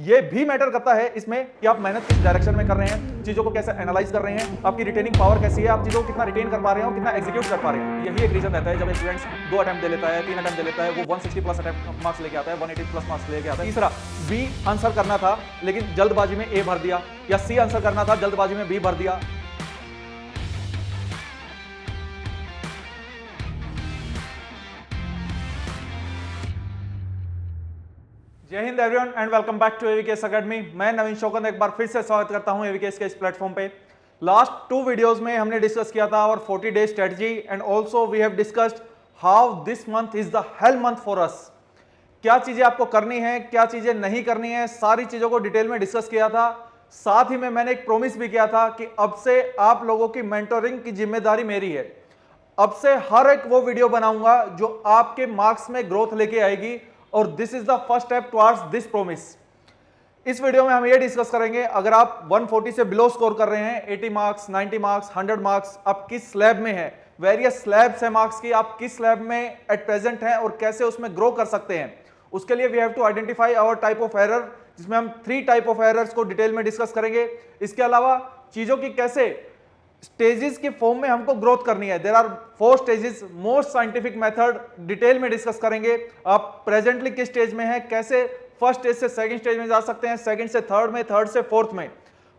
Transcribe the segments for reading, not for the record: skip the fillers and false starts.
ये भी मैटर करता है इसमें कि आप मेहनत किस डायरेक्शन में कर रहे हैं, चीजों को कैसे एनालाइज कर रहे हैं, आपकी रिटेनिंग पावर कैसी है, आप चीजों को कितना रिटेन कर पा रहे हो, कितना एग्जीक्यूट कर पा रहे हो। यही एक रीजन रहता है जब एक स्टूडेंट 2 अटेम्प्ट दे लेता है, 3 अटेम्प्ट दे लेता है, वो 160 प्लस अटेम्प्ट मार्क्स लेके आता है, 180 प्लस मार्क्स लेके आता है। तीसरा, बी आंसर करना था लेकिन जल्दबाजी में ए भर दिया, या सी आंसर करना था जल्दबाजी में बी भर दिया। जय हिंद everyone and welcome back to AVKS academy. मैं नवीन शौकत एक बार फिर से स्वागत करता हूं एवीकेएस के इस प्लेटफॉर्म पे। लास्ट 2 वीडियोस में हमने डिस्कस किया था और 40 day strategy and also we have discussed how this month is the hell month for us. क्या चीजें आपको करनी है, क्या चीजें नहीं करनी है, सारी चीजों को डिटेल में डिस्कस किया था। साथ ही में मैंने एक प्रॉमिस भी किया था कि अब से आप लोगों की मेंटोरिंग की जिम्मेदारी मेरी है। अब से हर एक वो वीडियो बनाऊंगा जो आपके मार्क्स में ग्रोथ लेके आएगी और this is the first step towards this promise. इस वीडियो में हम ये डिस्कस करेंगे, अगर आप 140 से बिलो स्कोर कर रहे हैं, 80 मार्क्स, 90 मार्क्स, 100 मार्क्स, आप किस स्लैब में हैं, वेरियस स्लैब्स है मार्क्स की, आप किस स्लैब में एट प्रेजेंट हैं और कैसे उसमें ग्रो कर सकते हैं। उसके लिए we have to identify our type of error, जिसमें हम 3 टाइप ऑफ एरर्स को डिटेल में डिस्कस करेंगे। इसके अलावा चीजों की कैसे स्टेजेस के फॉर्म में हमको ग्रोथ करनी है। There are 4 stages, most scientific method detail में डिस्कस करेंगे। आप प्रेजेंटली किस स्टेज में हैं, कैसे फर्स्ट स्टेज से सेकंड स्टेज में जा सकते हैं, सेकंड से थर्ड में, थर्ड से फोर्थ में।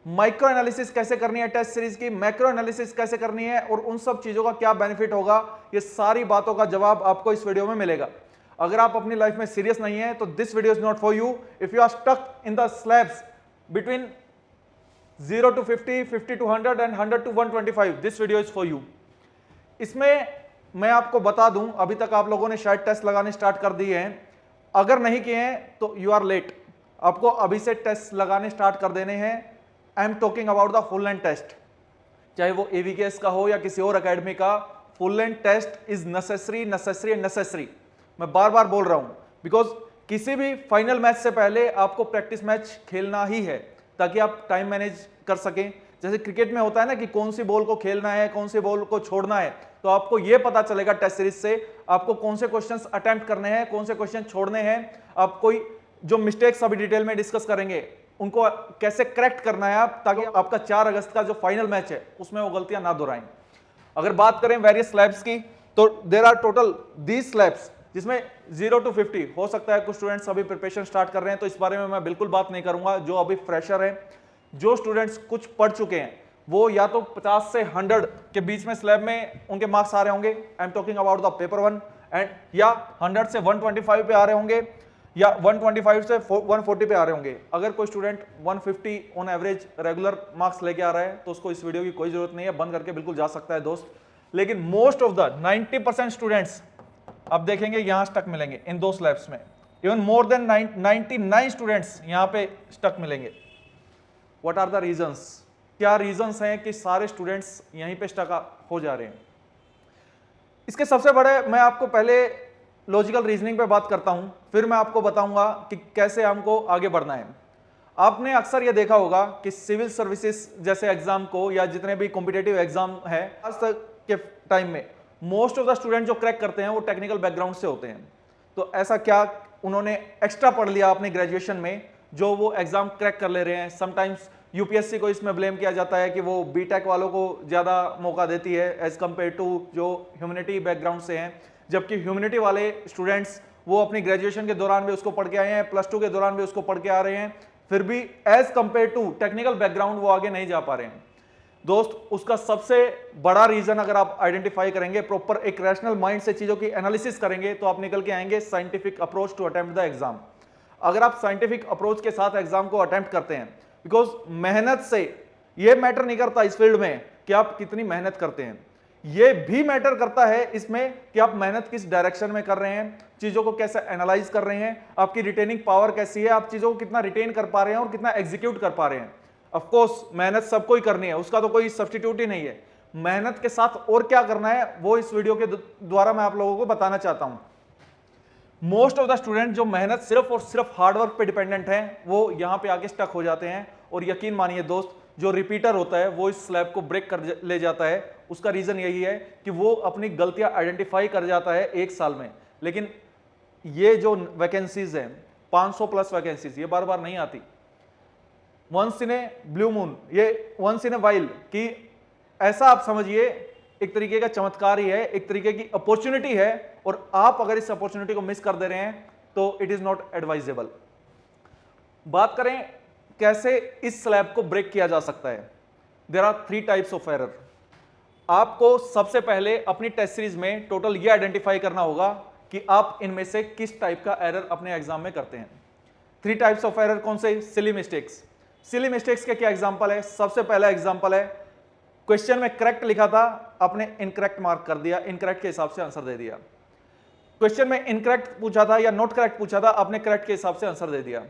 माइक्रो एनालिसिस कैसे करनी है टेस्ट सीरीज की, मैक्रो एनालिसिस कैसे करनी है और उन सब चीजों का क्या बेनिफिट होगा, ये सारी बातों का जवाब आपको इस वीडियो में मिलेगा। अगर आप अपनी लाइफ में सीरियस नहीं है तो this video is not for you. If you are stuck in the slabs between 0 to 50, 50 to 100 and 100 to 125, this video is for you। इसमें मैं आपको बता दूं, अभी तक आप लोगों ने शायद टेस्ट लगाने स्टार्ट कर दिए हैं। अगर नहीं किए हैं तो यू आर लेट, आपको अभी से टेस्ट लगाने स्टार्ट कर देने हैं। I am talking about the full length test, चाहे वो एवीकेएस का हो या किसी और अकेडमी का। Full length test is necessary, necessary and necessary. मैं बार बार बोल रहा हूं बिकॉज किसी भी फाइनल मैच से पहले आपको प्रैक्टिस मैच खेलना ही है ताकि आप टाइम मैनेज कर सकें। जैसे क्रिकेट में होता है ना कि कौन सी बॉल को खेलना है, कौन सी बॉल को छोड़ना है, तो आपको यह पता चलेगा टेस्ट सीरीज से आपको कौन से क्वेश्चंस अटेम्प्ट करने हैं, कौन से क्वेश्चन छोड़ने हैं। आप कोई जो मिस्टेक्स अभी डिटेल में डिस्कस करेंगे उनको कैसे करेक्ट करना है आप, ताकि आपका 4 अगस्त का जो फाइनल मैच है उसमें वो गलतियां ना दोहराएं। अगर बात करें वेरियस स्लैब्स की तो there are total these slabs, जिसमें 0 to 50 हो सकता है। कुछ स्टूडेंट्स अभी प्रिपरेशन स्टार्ट कर रहे हैं तो इस बारे में मैं बिल्कुल बात नहीं करूंगा। जो अभी फ्रेशर है, जो स्टूडेंट्स कुछ पढ़ चुके हैं, वो या तो 50 से 100 के बीच में स्लैब में उनके मार्क्स आ रहे होंगे, आई am talking about the paper 1, and या 100 से 125 पे आ रहे होंगे या 125 से 140 पे आ रहे होंगे। अगर कोई student 150 on average regular marks लेके आ रहा है तो उसको इस वीडियो की कोई जरूरत नहीं है, बंद करके बिल्कुल जा सकता है दोस्त। लेकिन मोस्ट ऑफ द 90% स्टूडेंट्स अब देखेंगे यहां स्टक मिलेंगे इन 2 स्लैब्स में। इवन मोर देन 99 स्टूडेंट्स यहां पे स्टक मिलेंगे। What are the reasons? क्या रीजंस हैं कि सारे स्टूडेंट्स यहीं पे स्टक हो जा रहे हैं? इसके सबसे बड़े, मैं आपको पहले लॉजिकल रीजनिंग पे बात करता हूं, फिर मैं आपको बताऊंगा कि कैसे हमको आगे बढ़ना है। आपने अक्सर यह देखा होगा कि सिविल सर्विसेज जैसे एग्जाम को या जितने भी कॉम्पिटिटिव एग्जाम है आज तक के टाइम में मोस्ट ऑफ द स्टूडेंट जो क्रैक करते हैं वो टेक्निकल बैकग्राउंड से होते हैं। तो ऐसा क्या उन्होंने एक्स्ट्रा पढ़ लिया अपनी ग्रेजुएशन में जो वो एग्जाम क्रैक कर ले रहे हैं? समटाइम्स यूपीएससी को इसमें ब्लेम किया जाता है कि वो बीटेक वालों को ज़्यादा मौका देती है एज कम्पेयर टू जो ह्यूमैनिटी बैकग्राउंड से हैं, जबकि ह्यूमैनिटी वाले स्टूडेंट्स वो अपनी ग्रेजुएशन के दौरान भी उसको पढ़ के आए हैं, +2 के दौरान भी उसको पढ़ के आ रहे हैं, फिर भी as compare to technical background वो आगे नहीं जा पा रहे हैं। दोस्त, उसका सबसे बड़ा रीजन अगर आप आइडेंटिफाई करेंगे, प्रॉपर एक रैशनल माइंड से चीजों की एनालिसिस करेंगे, तो आप निकल के आएंगे scientific approach to attempt the exam. अगर आप साइंटिफिक अप्रोच के साथ एग्जाम को अटेम्प्ट करते हैं, बिकॉज मेहनत से ये मैटर नहीं करता इस फील्ड में कि आप कितनी मेहनत करते हैं, ये भी मैटर करता है इसमें कि आप मेहनत किस डायरेक्शन में कर रहे हैं, चीजों को कैसे एनालाइज कर रहे हैं, आपकी रिटेनिंग पावर कैसी है, आप चीजों को कितना रिटेन कर पा रहे हैं और कितना एग्जीक्यूट कर पा रहे हैं। ऑफ कोर्स मेहनत सबको ही करनी है, उसका तो कोई सब्स्टिट्यूट ही नहीं है। मेहनत के साथ और क्या करना है वो इस वीडियो के द्वारा मैं आप लोगों को बताना चाहता हूं। मोस्ट ऑफ द स्टूडेंट जो मेहनत सिर्फ और सिर्फ हार्डवर्क पे डिपेंडेंट हैं, वो यहां पे आके स्टक हो जाते हैं। और यकीन मानिए दोस्त, जो रिपीटर होता है वो इस स्लैब को ब्रेक कर ले जाता है। उसका रीजन यही है कि वो अपनी गलतियां आइडेंटिफाई कर जाता है 1 साल में। लेकिन ये जो वैकेंसीज हैं 500 प्लस वैकेंसीज, ये बार बार नहीं आती। Once in a blue moon, ये वंस इन ए वाइल कि ऐसा आप समझिए एक तरीके का चमत्कार ही है, एक तरीके की अपॉर्चुनिटी है, और आप अगर इस अपॉर्चुनिटी को मिस कर दे रहे हैं तो इट इज नॉट एडवाइजेबल। बात करें कैसे इस स्लैब को ब्रेक किया जा सकता है। There are 3 types of error. आपको सबसे पहले अपनी टेस्ट सीरीज में टोटल ये आइडेंटिफाई करना होगा कि आप इनमें से किस टाइप का एरर अपने एग्जाम में करते हैं। 3 टाइप्स ऑफ एरर कौन से? Silly mistakes. सिली मिस्टेक्स के क्या एग्जांपल है? सबसे पहला एग्जांपल है क्वेश्चन में करेक्ट लिखा था, आपने इनकरेक्ट मार्क कर दिया, इनकरेक्ट के हिसाब से आंसर दे दिया। क्वेश्चन में इनकरेक्ट पूछा था या नॉट करेक्ट पूछा था, आपने करेक्ट के हिसाब से आंसर दे दिया।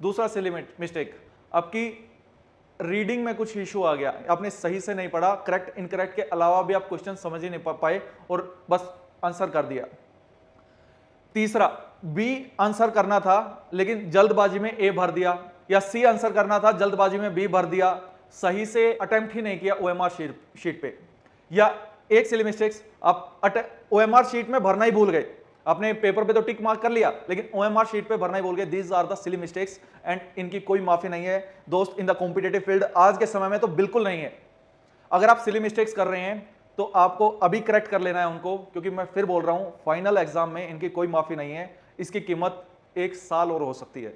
दूसरा सिली मिस्टेक, आपकी रीडिंग में कुछ इशू आ गया, आपने सही से नहीं पढ़ा, करेक्ट इनकरेक्ट के अलावा भी आप क्वेश्चन समझ ही नहीं पाए और बस आंसर कर दिया। तीसरा, बी आंसर करना था लेकिन जल्दबाजी में ए भर दिया, या सी आंसर करना था जल्दबाजी में बी भर दिया, सही से अटेम्प्ट ही नहीं किया ओएमआर शीट पे। या एक सिली मिस्टेक्स, आप ओएमआर शीट में भरना ही भूल गए, आपने पेपर पे तो टिक मार्क कर लिया लेकिन ओएमआर शीट पे भरना ही भूल गए। These are the silly mistakes and इनकी कोई माफी नहीं है दोस्त, इन द कॉम्पिटिटिव फील्ड आज के समय में तो बिल्कुल नहीं है। अगर आप सिली मिस्टेक्स कर रहे हैं तो आपको अभी करेक्ट कर लेना है उनको, क्योंकि मैं फिर बोल रहा हूं फाइनल एग्जाम में इनकी कोई माफी नहीं है, इसकी कीमत 1 साल और हो सकती है।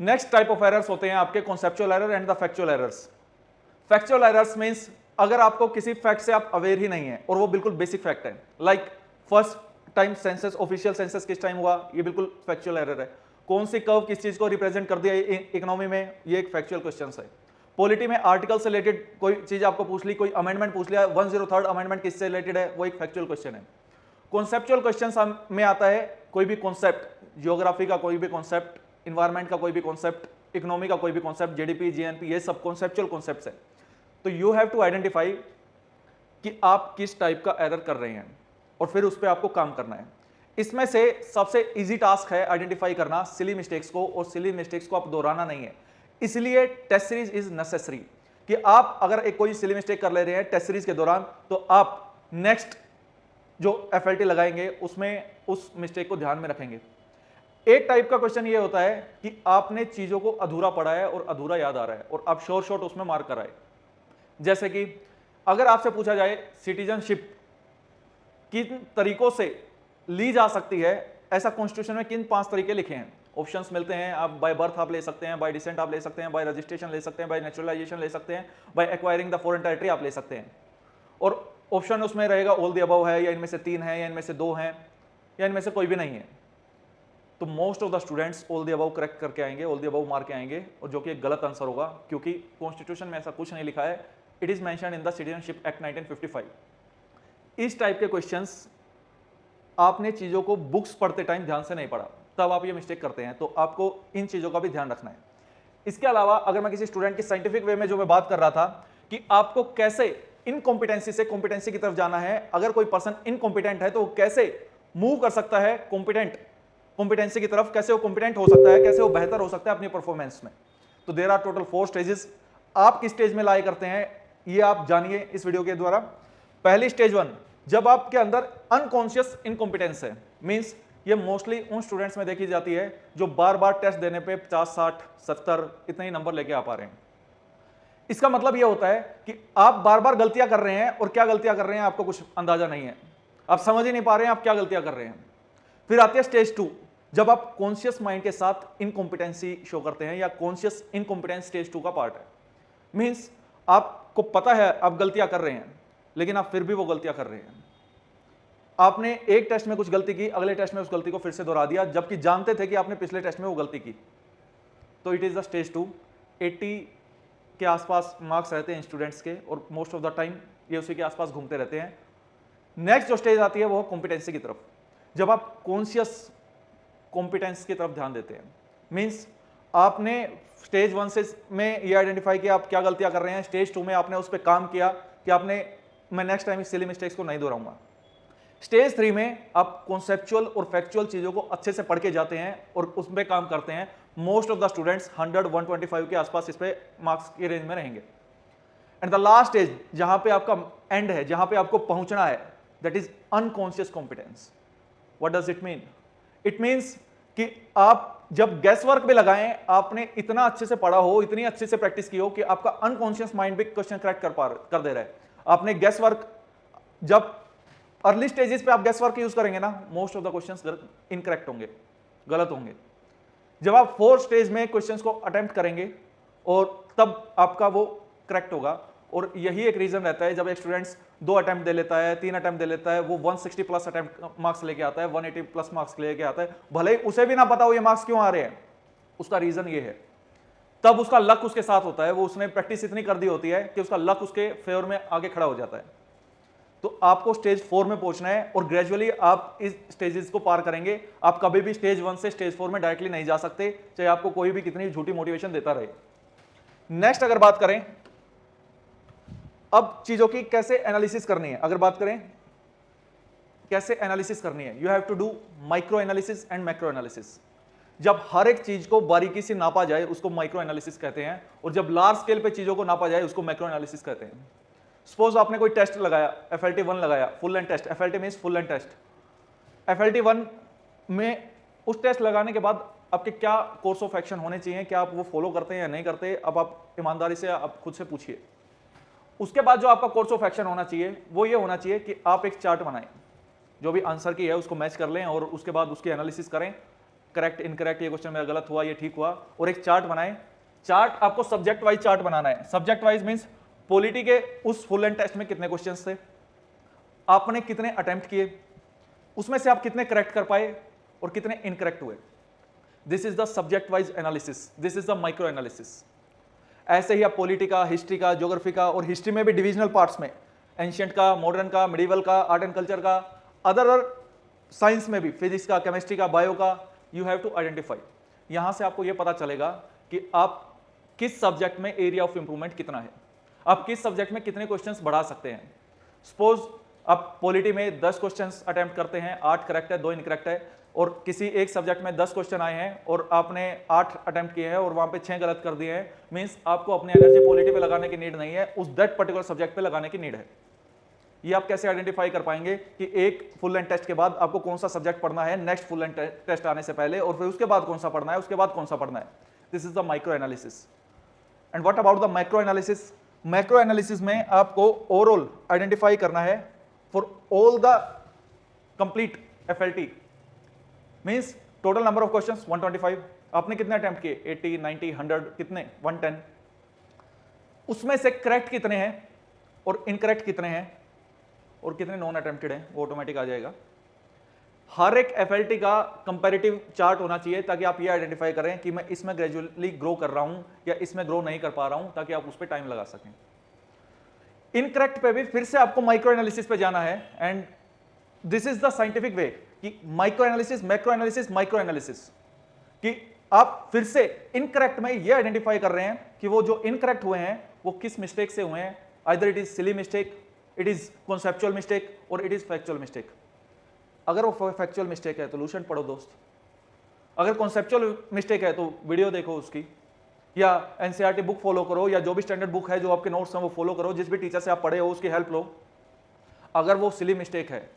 नेक्स्ट टाइप ऑफ एरर्स होते हैं आपके conceptual error and the factual errors. Factual errors means अगर आपको किसी फैक्ट से आप अवेयर ही नहीं है और वो बिल्कुल बेसिक फैक्ट है, like first time census, official census किस टाइम हुआ, ये बिल्कुल फैक्चुअल एरर है। कौन सी कर्व किस चीज को रिप्रेजेंट कर दिया इकोनॉमी में, ये एक फैक्चुअल क्वेश्चन है। पॉलिटी में आर्टिकल से रिलेटेड कोई चीज आपको पूछ ली, कोई अमेंडमेंट पूछ लिया, 103rd अमेंडमेंट किससे रिलेटेड है, वो एक फैक्चुअल क्वेश्चन है। कॉन्सेप्चुअल क्वेश्चन में आता है कोई भी कॉन्सेप्ट, जियोग्राफी का कोई भी कॉन्सेप्ट, इन्वायरमेंट का कोई भी कॉन्सेप्ट, इकोनॉमी का कोई भी कॉन्सेप्ट, जीडीपी, जीएनपी, ये सब कॉन्सेप्चुअल कॉन्सेप्ट्स है। तो यू हैव टू आइडेंटिफाई कि आप किस टाइप का एरर कर रहे हैं और फिर उस पर आपको काम करना है। इसमें से सबसे इजी टास्क है आइडेंटिफाई करना सिली मिस्टेक्स को, और सिली मिस्टेक्स को आप दोहराना नहीं है। इसलिए टेस्ट सीरीज इज नेसेसरी कि आप अगर एक कोई सिली मिस्टेक कर ले रहे हैं टेस्ट सीरीज के दौरान, तो आप नेक्स्ट जो एफएलटी लगाएंगे उसमें उस मिस्टेक को ध्यान में रखेंगे। एक टाइप का क्वेश्चन ये होता है कि आपने चीजों को अधूरा पढ़ा है और अधूरा याद आ रहा है और आप शॉर्ट उसमें मार्क कराए। जैसे कि अगर आपसे पूछा जाए सिटीजनशिप किन तरीकों से ली जा सकती है, ऐसा कॉन्स्टिट्यूशन में किन 5 तरीके लिखे हैं, ऑप्शंस मिलते हैं। आप बाय बर्थ आप ले सकते हैं, बाय डिसेंट आप ले सकते हैं, बाय रजिस्ट्रेशन ले सकते हैं, बाय नेचुरलाइजेशन ले सकते हैं, by acquiring the foreign territory आप ले सकते हैं। और ऑप्शन उसमें रहेगा ऑल द अबव है, या इनमें से 3 है, या इनमें से 2 हैं, या इनमें से कोई भी नहीं है। तो most of the students all the above correct करके आएंगे, ऑल द अबव मार्क के आएंगे, और जो कि एक गलत आंसर होगा क्योंकि कॉन्स्टिट्यूशन में ऐसा कुछ नहीं लिखा है। It is mentioned in the citizenship act 1955। इस टाइप के क्वेश्चंस आपने चीजों को बुक्स पढ़ते टाइम ध्यान से नहीं पढ़ा, तब आप ये मिस्टेक करते हैं, तो आपको इन चीजों का भी ध्यान रखना है। इसके अलावा अगर मैं किसी स्टूडेंट की साइंटिफिक वे में जो मैं बात कर रहा था कि आपको कैसे इनकॉम्पिटेंसी से कॉम्पिटेंसी की तरफ जाना है, अगर कोई पर्सन इनकॉम्पिटेंट है तो वो कैसे मूव कर सकता है कॉम्पिटेंसी की तरफ, कैसे वो कॉम्पिटेंट हो सकता है, कैसे वो बेहतर हो सकता है अपनी परफॉर्मेंस में। तो देयर आर टोटल 4 स्टेजेस। आप किस स्टेज में लाई करते हैं ये आप जानिए इस वीडियो के द्वारा। पहली स्टेज 1, जब आपके अंदर अनकॉन्शियस इनकॉम्पिटेंस है, मींस ये मोस्टली उन स्टूडेंट्स में देखी जाती है जो बार बार टेस्ट देने पे 50, 60, 70 इतने ही नंबर लेके आ पा रहे हैं। इसका मतलब ये होता है कि आप बार बार गलतियां कर रहे हैं, और क्या गलतियां कर रहे हैं आपको कुछ अंदाजा नहीं है, आप समझ ही नहीं पा रहे हैं आप क्या गलतियां कर रहे हैं। फिर आती है स्टेज 2, जब आप कॉन्शियस माइंड के साथ इनकॉम्पिटेंसी शो करते हैं, या कॉन्शियस इनकॉम्पिटेंस स्टेज 2 का पार्ट है। मींस आपको पता है आप गलतियां कर रहे हैं, लेकिन आप फिर भी वो गलतियां कर रहे हैं। आपने एक टेस्ट में कुछ गलती की, अगले टेस्ट में उस गलती को फिर से दोहरा दिया, जबकि जानते थे कि आपने पिछले टेस्ट में वो गलती की। तो इट इज द स्टेज 2। 80 के आसपास मार्क्स रहते हैं स्टूडेंट्स के, और मोस्ट ऑफ द टाइम ये उसी के आसपास घूमते रहते हैं। नेक्स्ट जो स्टेज आती है वो कॉम्पिटेंसी की तरफ, जब आप कॉन्शियस कॉम्पिटेंस की तरफ ध्यान देते हैं। मींस आपने स्टेज 1 से में ये आइडेंटिफाई किया आप क्या गलतियां कर रहे हैं, स्टेज 2 में आपने उस पर काम किया कि मैं नेक्स्ट टाइम इस सिली मिस्टेक्स को नहीं दोहराऊंगा। स्टेज 3 में आप कॉन्सेप्चुअल और फैक्चुअल चीजों को अच्छे से पढ़ के जाते हैं और उस पर काम करते हैं। मोस्ट ऑफ द स्टूडेंट्स 100, 125 के आसपास इस पे मार्क्स की रेंज में रहेंगे। एंड द लास्ट स्टेज जहां पे आपका एंड है, जहां पे आपको पहुंचना है, that is unconscious competence. What does it mean? It means कि आप जब गैस वर्क भी लगाएं, आपने इतना अच्छे से पढ़ा हो, इतनी अच्छे से प्रैक्टिस की हो कि आपका अनकॉन्शियस माइंड भी क्वेश्चन करेक्ट कर दे रहा है। आपने गैस वर्क, जब अर्ली स्टेजेस पे आप गैस वर्क यूज करेंगे ना, most of the questions incorrect होंगे, गलत होंगे। जब आप 4 स्टेज में क्वेश्चंस को अटेम्प्ट करेंगे और तब आपका वो करेक्ट होगा। और यही एक रीजन रहता है, जब एक स्टूडेंट्स 2 अटेम्प्ट दे लेता है, 3 अटेम्प्ट दे लेता है, वो 160 प्लस अटेम्प्ट मार्क्स लेके आता है, 180 प्लस मार्क्स लेके आता है, भले ही उसे भी ना पता हो ये मार्क्स क्यों आ रहे हैं, उसका रीजन ये है। तब उसका लक उसके साथ होता है, वो उसने प्रैक्टिस इतनी कर दी होती है कि उसका लक उसके फेवर में आगे खड़ा हो जाता है। तो आपको स्टेज 4 में पहुंचना है और ग्रेजुअली आप इस स्टेजेस को पार करेंगे। आप कभी भी स्टेज 1 से स्टेज 4 में डायरेक्टली नहीं जा सकते, चाहे आपको कोई भी कितनी झूठी मोटिवेशन देता रहे। नेक्स्ट अगर बात करें अब चीजों की कैसे एनालिसिस करनी है, अगर बात करें कैसे एनालिसिस करनी है, you have to do micro analysis and macro analysis. जब हर एक चीज को बारीकी से नापा जाए उसको माइक्रो एनालिसिस कहते हैं, और जब लार्ज स्केल पे चीजों को नापा जाए उसको मैक्रो एनालिसिस कहते हैं। सपोज आपने कोई टेस्ट लगाया, FLT 1 लगाया, full and test, FLT means full and test. FLT 1 में उस टेस्ट लगाने के बाद आपके क्या कोर्स ऑफ एक्शन होने चाहिए, क्या आप वो फॉलो करते हैं या नहीं करते, अब आप ईमानदारी से आप खुद से पूछिए। उसके बाद जो आपका कोर्स ऑफ एक्शन होना चाहिए वो ये होना चाहिए कि आप एक चार्ट बनाएं, जो भी आंसर की है उसको मैच कर लें और उसके बाद उसकी एनालिसिस करें, करेक्ट इनकरेक्ट, ये क्वेश्चन मेरा गलत हुआ, ये ठीक हुआ, और एक चार्ट बनाएं। चार्ट आपको सब्जेक्ट वाइज चार्ट बनाना है। सब्जेक्ट वाइज मींस पॉलिटी के उस फुल एंड टेस्ट में कितने क्वेश्चंस थे, आपने कितने अटेम्प्ट किए, उसमें से आप कितने करेक्ट कर पाए और कितने इनकरेक्ट हुए। This is the subject wise analysis, this is the micro analysis. ऐसे ही आप पॉलिटी का, हिस्ट्री का, ज्योग्राफी का, और हिस्ट्री में भी डिविजनल पार्ट्स में एंशिएंट का, मॉडर्न का, मिडिवल का, आर्ट एंड कल्चर का, अदर साइंस में भी फिजिक्स का, केमिस्ट्री का, बायो का, यू हैव टू आइडेंटिफाई। यहां से आपको यह पता चलेगा कि आप किस सब्जेक्ट में एरिया ऑफ इंप्रूवमेंट कितना है, आप किस सब्जेक्ट में कितने क्वेश्चंस बढ़ा सकते हैं। सपोज आप पॉलिटी में 10 क्वेश्चंस अटेम्प्ट करते हैं, 8 करेक्ट है, 2 इनकरेक्ट है, और किसी एक सब्जेक्ट में 10 क्वेश्चन आए हैं और आपने 8 अटेम्प्ट किए हैं और वहां पे 6 गलत कर दिए हैं, मींस आपको अपनी एनर्जी पॉलिटी पे लगाने की नीड नहीं है, उस दैट पर्टिकुलर सब्जेक्ट पे लगाने की नीड है। ये आप कैसे आइडेंटिफाई कर पाएंगे कि एक फुल एंड टेस्ट के बाद आपको कौन सा सब्जेक्ट पढ़ना है नेक्स्ट फुल एंड टेस्ट आने से पहले, और फिर उसके बाद कौन सा पढ़ना है, उसके बाद कौन सा पढ़ना है। This is the micro analysis. And what about the macro analysis? Macro analysis में आपको ओवरऑल आइडेंटिफाई करना है for all the complete FLT, means total number of questions 125, आपने कितने अटेम्प्ट किए, 80, 90, 100, कितने, 110, उसमें से करेक्ट कितने हैं और इनकरेक्ट कितने हैं और कितने नॉन अटेम्प्टेड हैं, वो ऑटोमेटिक आ जाएगा। हर एक FLT का कंपैरेटिव चार्ट होना चाहिए ताकि आप ये आइडेंटिफाई करें कि मैं इसमें ग्रेजुअली ग्रो कर रहा हूं या इसमें ग्रो नहीं कर पा रहा हूं, ताकि आप उस पर टाइम लगा सकें। इनकरेक्ट पे भी फिर से आपको माइक्रो एनालिसिस पे जाना है, and this is the scientific way कि micro analysis, macro analysis, micro analysis, कि आप फिर से इनकरेक्ट में ये आइडेंटिफाई कर रहे हैं कि वो जो इनकरेक्ट हुए हैं वो किस मिस्टेक से हुए हैं, either it is silly mistake, it is conceptual mistake, और इट इज फैक्चुअल मिस्टेक। अगर वो फैक्चुअल मिस्टेक है तो लूसेंट पढ़ो दोस्त, अगर कॉन्सेप्चुअल मिस्टेक है तो वीडियो देखो उसकी, या NCERT बुक फॉलो करो, या जो भी स्टैंडर्ड बुक है जो आपके नोट्स हैं वो फॉलो करो, जिस भी टीचर से आप पढ़े हो उसकी हेल्प लो। अगर वो सिली मिस्टेक है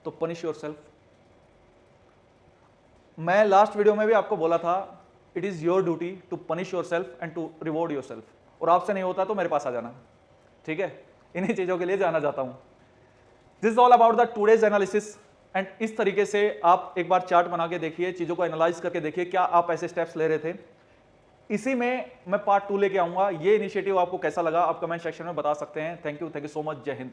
तो पनिश योरसेल्फ। मैं लास्ट वीडियो में भी आपको बोला था, it is your duty to punish yourself and to reward yourself, और आपसे नहीं होता तो मेरे पास आ जाना, ठीक है। इन्हीं चीजों के लिए जाना चाहता हूं। This is all about the today's analysis, and इस तरीके से आप एक बार चार्ट बना के देखिए, चीजों को एनालाइज करके देखिए क्या आप ऐसे स्टेप्स ले रहे थे। इसी में मैं पार्ट 2 लेके आऊंगा। ये इनिशिएटिव आपको कैसा लगा आप कमेंट सेक्शन में बता सकते हैं। थैंक यू सो मच, जय हिंद।